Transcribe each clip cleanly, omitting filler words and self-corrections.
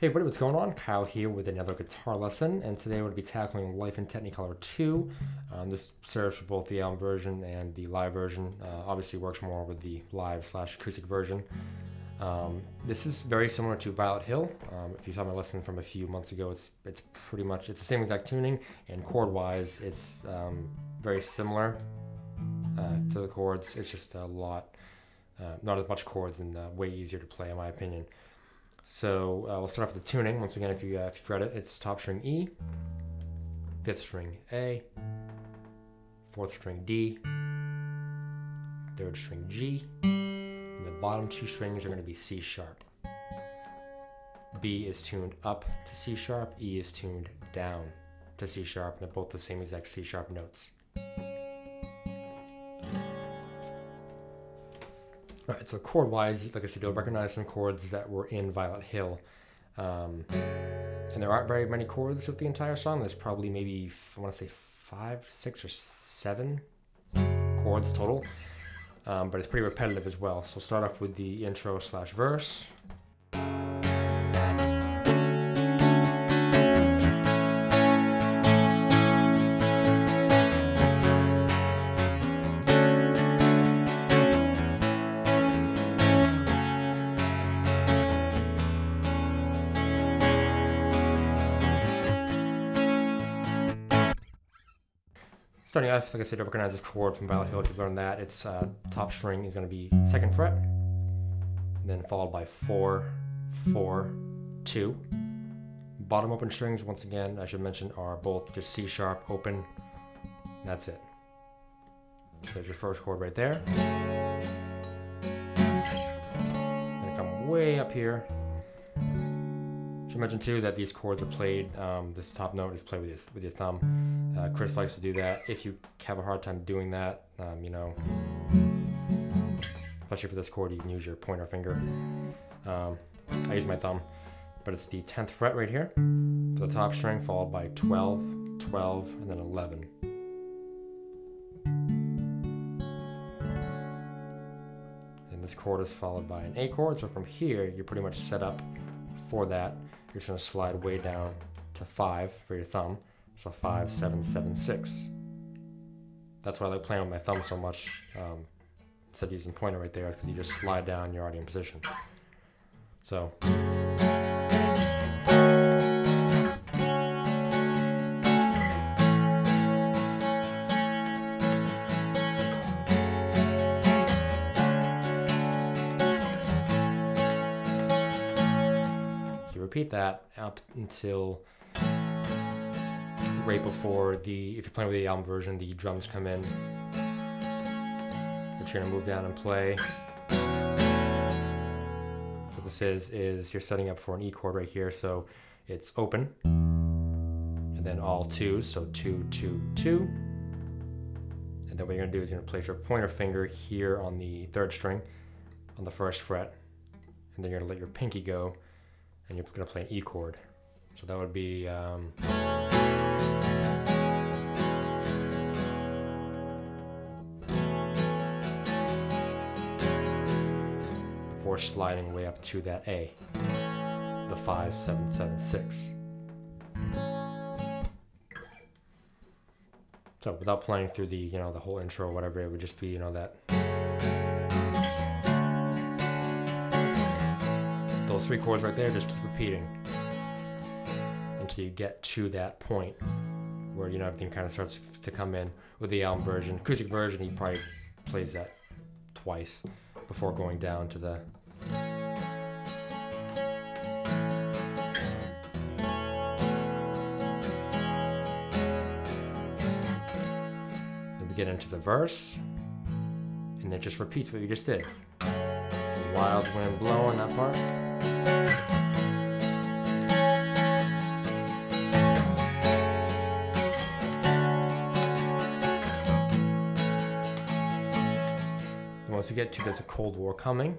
Hey everybody, what's going on? Kyle here with another guitar lesson, and today we're going to be tackling Life in Technicolor 2. This serves for both the album version and the live version. Obviously works more with the live/acoustic version. This is very similar to Violet Hill. If you saw my lesson from a few months ago, it's pretty much the same exact tuning, and chord-wise, it's very similar to the chords. It's just a lot, not as much chords and way easier to play in my opinion. So we'll start off with the tuning. Once again, if you fret it, it's top string E, 5th string A, 4th string D, 3rd string G, and the bottom 2 strings are going to be C sharp. B is tuned up to C sharp, E is tuned down to C sharp, and they're both the same exact C sharp notes. Alright, so chord-wise, like I said, you'll recognize some chords that were in Violet Hill. And there aren't very many chords with the entire song. There's probably maybe, I want to say 5, 6, or 7 chords total. But it's pretty repetitive as well. So start off with the intro/verse. Starting off, like I said, to recognize this chord from Violet Hill. If you've learned that, its top string is going to be 2nd fret, and then followed by 4, 4, 2. Bottom open strings, once again, I should mention, are both just C sharp open. And that's it. So there's your first chord right there. Gonna come way up here. Should mention too that these chords are played. This top note is played with your thumb. Chris likes to do that. If you have a hard time doing that, you know, especially for this chord, you can use your pointer finger. I use my thumb, but it's the 10th fret right here for the top string, followed by 12, 12, and then 11. And this chord is followed by an A chord. So from here, you're pretty much set up for that. You're just going to slide way down to 5 for your thumb. So 5, 7, 7, 6. That's why I like playing with my thumb so much instead of using pointer right there, because you just slide down, you're already in position. So. You repeat that up until right before if you're playing with the album version, the drums come in, which you're gonna move down and play. What this is you're setting up for an E chord right here, so it's open, and then all 2s, so 2, 2, 2. And then what you're gonna do is you're gonna place your pointer finger here on the 3rd string, on the 1st fret, and then you're gonna let your pinky go, and you're gonna play an E chord. So that would be before sliding way up to that A, the 5, 7, 7, 6. So without playing through the the whole intro or whatever, it would just be that those 3 chords right there. Just keep repeating until you get to that point where everything kind of starts to come in. With the album version, acoustic version, he probably plays that twice before going down to the then we get into the verse, and it just repeats what you just did. Wild wind blowing, that part. Once we get to There's a Cold War Coming,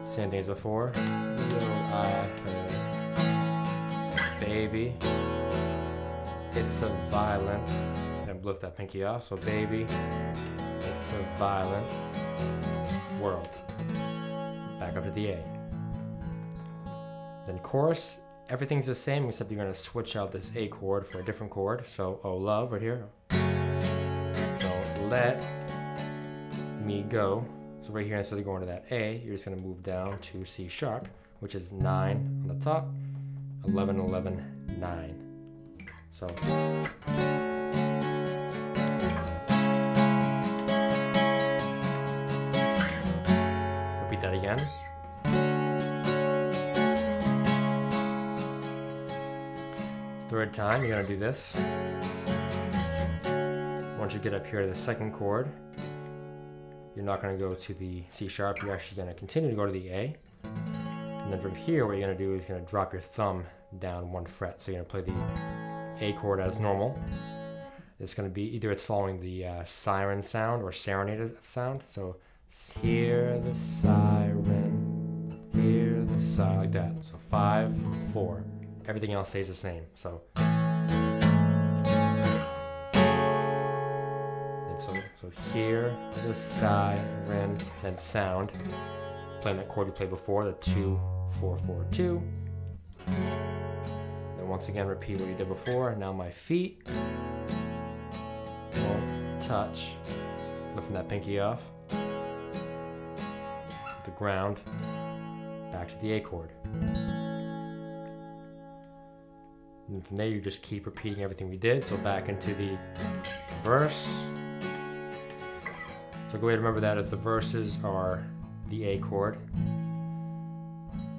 same thing as before. Baby, it's so violent. And lift that pinky off, so baby, It's a violent world. Back up to the A. Then chorus, everything's the same except you're going to switch out this A chord for a different chord. So, oh love right here. Don't let me go. So right here, instead of going to that A, you're just going to move down to C sharp, which is 9 on the top, 11, 11, 9. So repeat that again. Third time, you're going to do this. Once you get up here to the second chord, you're not going to go to the C sharp, you're actually going to continue to go to the A. And then from here, what you're going to do is you're going to drop your thumb down 1 fret. So you're going to play the A chord as normal. It's going to be either it's following the siren sound or serenade sound. So hear the siren, hear the siren, like that. So 5, 4. Everything else stays the same. So so hear the siren, then sound. Playing that chord you played before, the 2, 4, 4, 2. Then once again repeat what you did before. Now my feet won't touch. Lifting that pinky off. The ground. Back to the A chord. And from there you just keep repeating everything we did. So back into the verse. So a good way to remember that is the verses are the A chord.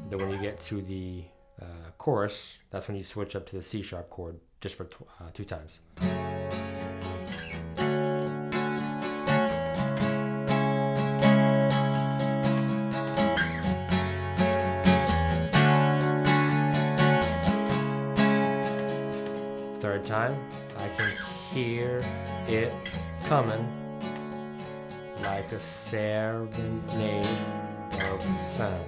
Then when you get to the chorus, that's when you switch up to the C sharp chord, just for 2 times. Third time, I can hear it coming like a serenade of sound.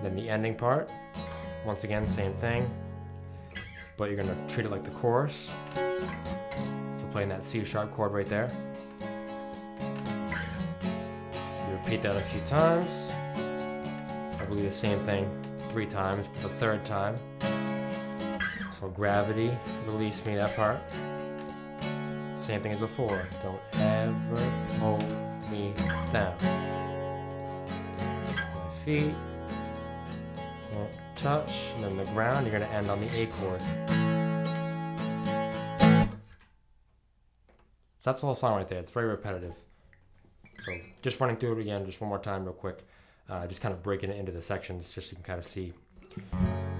Then the ending part, once again, same thing, but you're gonna treat it like the chorus. So playing that C sharp chord right there. You repeat that a few times. I believe the same thing 3 times, but the third time. So gravity, release me, that part. Same thing as before. Don't ever hold me down. My feet won't touch, and then the ground, you're going to end on the A chord. So that's the whole song right there. It's very repetitive. So just running through it again, just one more time real quick. Just kind of breaking it into the sections just so you can kind of see.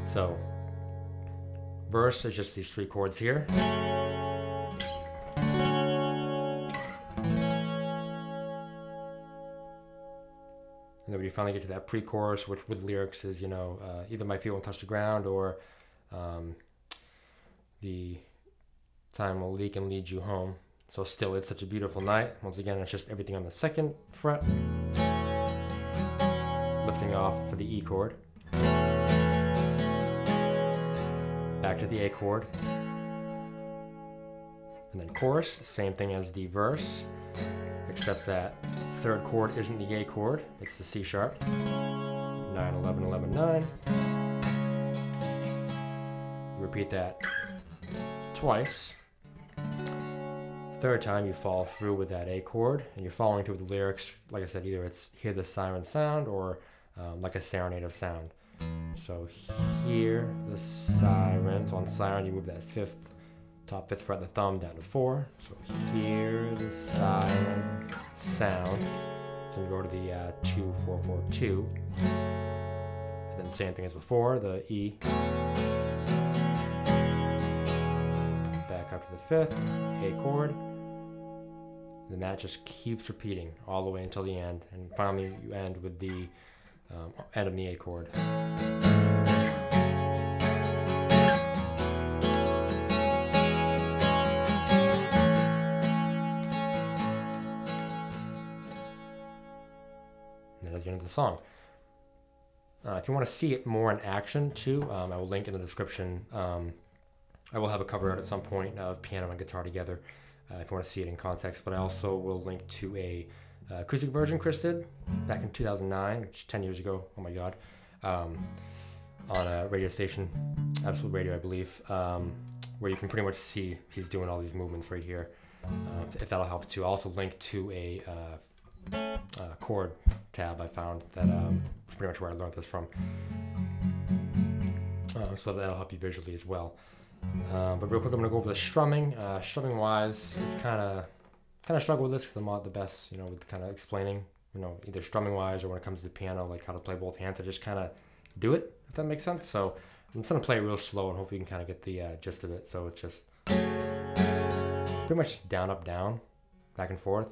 So, verse is just these 3 chords here. And then when you finally get to that pre-chorus, which with lyrics is, you know, either my feet won't touch the ground or the time will leak and lead you home. So still, it's such a beautiful night. Once again, it's just everything on the 2nd fret. Lifting off for the E chord. Back to the A chord. And then chorus, same thing as the verse, except that 3rd chord isn't the A chord, it's the C sharp. 9, 11, 11, 9. You repeat that twice. 3rd time you follow through with that A chord, and you're following through with the lyrics. Like I said, either it's hear the siren sound or like a serenade of sound. So hear the siren. So on siren you move that top 5th fret of the thumb down to 4. So hear the siren sound. So we go to the 2, 4, 4, 2. And then same thing as before, the E. Back up to the 5th, A chord. And that just keeps repeating all the way until the end. And finally you end with the end of the A chord. And that's the end of the song. If you want to see it more in action too, I will link in the description. I will have a cover art at some point of piano and guitar together if you want to see it in context, but I also will link to a acoustic version Chris did back in 2009, which is 10 years ago, oh my god, on a radio station, Absolute Radio I believe, where you can pretty much see he's doing all these movements right here, if that'll help too. I'll also link to a chord tab I found that is pretty much where I learned this from, so that'll help you visually as well. But real quick, I'm gonna go over the strumming. Strumming wise, it's kind of struggle with this because I'm not the best, with kind of explaining, either strumming wise or when it comes to the piano, like how to play both hands. I just kind of do it, if that makes sense. So I'm just gonna play it real slow and hopefully you can kind of get the gist of it. So it's just pretty much just down, up, down, back and forth.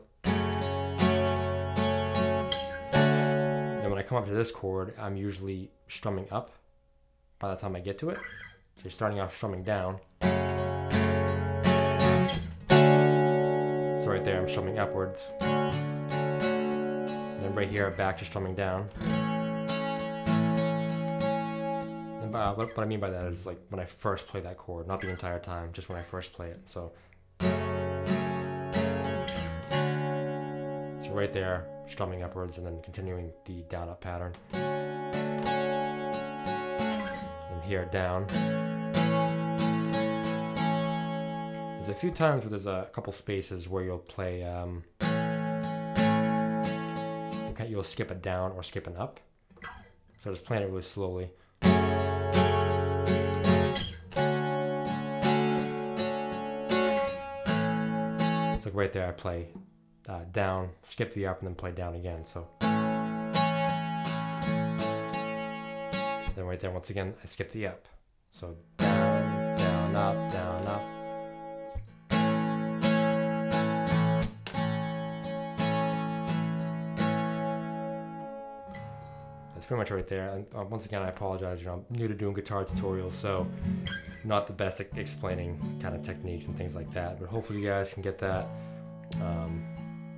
And when I come up to this chord, I'm usually strumming up by the time I get to it. So you're starting off strumming down. So right there, I'm strumming upwards. And then right here, back to strumming down. And what I mean by that is like when I first play that chord, not the entire time, just when I first play it. So right there, strumming upwards and then continuing the down up pattern. And here down. There's a few times where there's a couple spaces where you'll play, you'll skip a down or skip an up. So just playing it really slowly. It's like right there I play down, skip the up, and then play down again. So then right there, once again, I skip the up. So down, down, up, down, up. That's pretty much right there. And once again, I apologize. I'm new to doing guitar tutorials, so not the best at explaining kind of techniques and things like that. But hopefully, you guys can get that.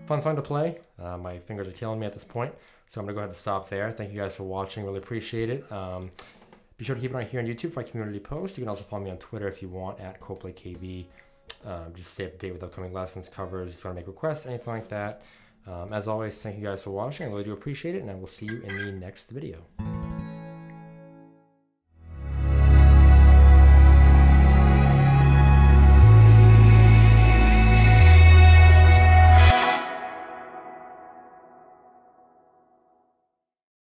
Fun song to play. My fingers are killing me at this point, so I'm gonna go ahead and stop there. Thank you guys for watching. Really appreciate it. Be sure to keep an eye here on YouTube for my community posts. You can also follow me on Twitter if you want at Coldplay KV. Just stay up to date with upcoming lessons, covers, if you want to make requests, anything like that. As always, thank you guys for watching. I really do appreciate it, and I will see you in the next video.